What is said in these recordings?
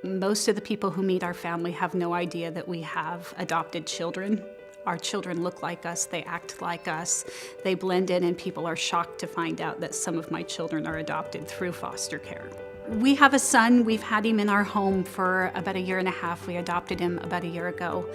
Most of the people who meet our family have no idea that we have adopted children. Our children look like us, they act like us, they blend in, and people are shocked to find out that some of my children are adopted through foster care. We have a son. We've had him in our home for about 1.5 years. We adopted him about a year ago,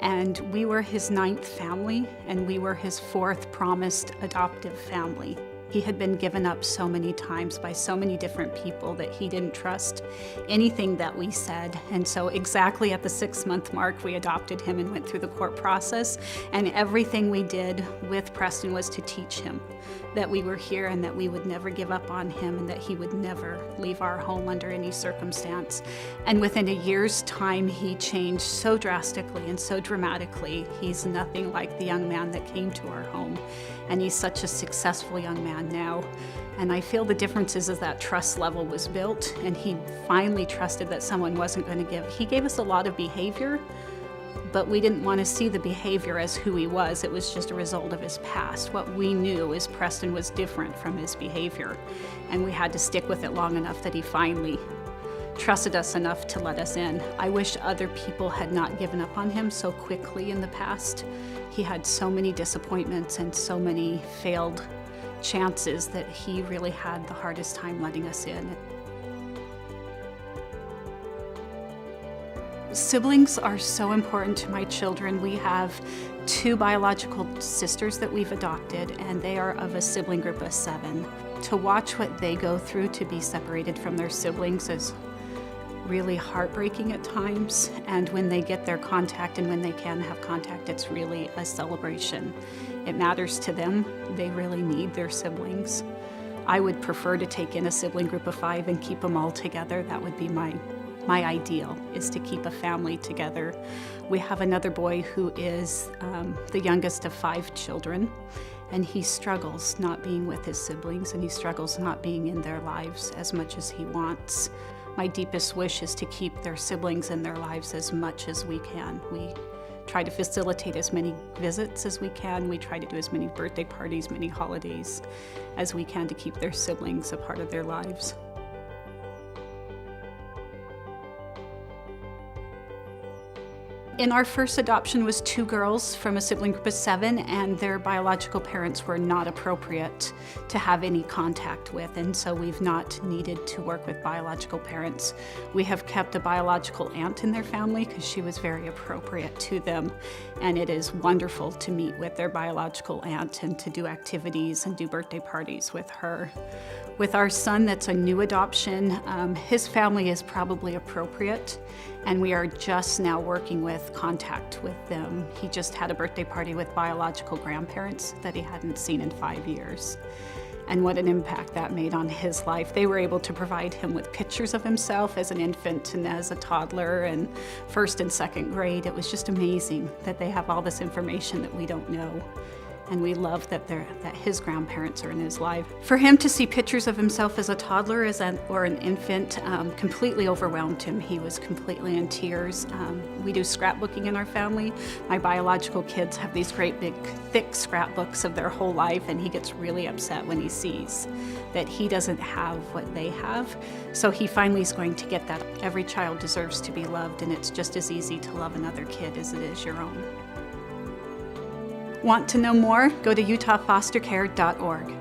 and we were his 9th family, and we were his 4th promised adoptive family. He had been given up so many times by so many different people that he didn't trust anything that we said. And so exactly at the 6-month mark, we adopted him and went through the court process. And everything we did with Preston was to teach him that we were here and that we would never give up on him and that he would never leave our home under any circumstance. And within a year's time, he changed so drastically and so dramatically. He's nothing like the young man that came to our home. And he's such a successful young man now. And I feel the difference is that trust level was built, and he finally trusted that someone wasn't going to give. He gave us a lot of behavior, but we didn't want to see the behavior as who he was. It was just a result of his past. What we knew is Preston was different from his behavior, and we had to stick with it long enough that he finally trusted us enough to let us in. I wish other people had not given up on him so quickly in the past. He had so many disappointments and so many failed chances that he really had the hardest time letting us in. Siblings are so important to my children. We have 2 biological sisters that we've adopted, and they are of a sibling group of 7. To watch what they go through to be separated from their siblings is really heartbreaking at times, and when they get their contact and when they can have contact, it's really a celebration. It matters to them. They really need their siblings. I would prefer to take in a sibling group of 5 and keep them all together. That would be my ideal, is to keep a family together. We have another boy who is the youngest of 5 children, and he struggles not being with his siblings, and he struggles not being in their lives as much as he wants. My deepest wish is to keep their siblings in their lives as much as we can. We try to facilitate as many visits as we can. We try to do as many birthday parties, many holidays as we can to keep their siblings a part of their lives. In our first adoption was 2 girls from a sibling group of 7, and their biological parents were not appropriate to have any contact with, and so we've not needed to work with biological parents. We have kept a biological aunt in their family because she was very appropriate to them, and it is wonderful to meet with their biological aunt and to do activities and do birthday parties with her. With our son, that's a new adoption. His family is probably appropriate, and we are just now working with contact with them. He just had a birthday party with biological grandparents that he hadn't seen in 5 years. And what an impact that made on his life. They were able to provide him with pictures of himself as an infant and as a toddler and 1st and 2nd grade. It was just amazing that they have all this information that we don't know. And we love that his grandparents are in his life. For him to see pictures of himself as a toddler or an infant completely overwhelmed him. He was completely in tears. We do scrapbooking in our family. My biological kids have these great big thick scrapbooks of their whole life, and he gets really upset when he sees that he doesn't have what they have. So he finally is going to get that. Every child deserves to be loved, and it's just as easy to love another kid as it is your own. Want to know more? Go to utahfostercare.org.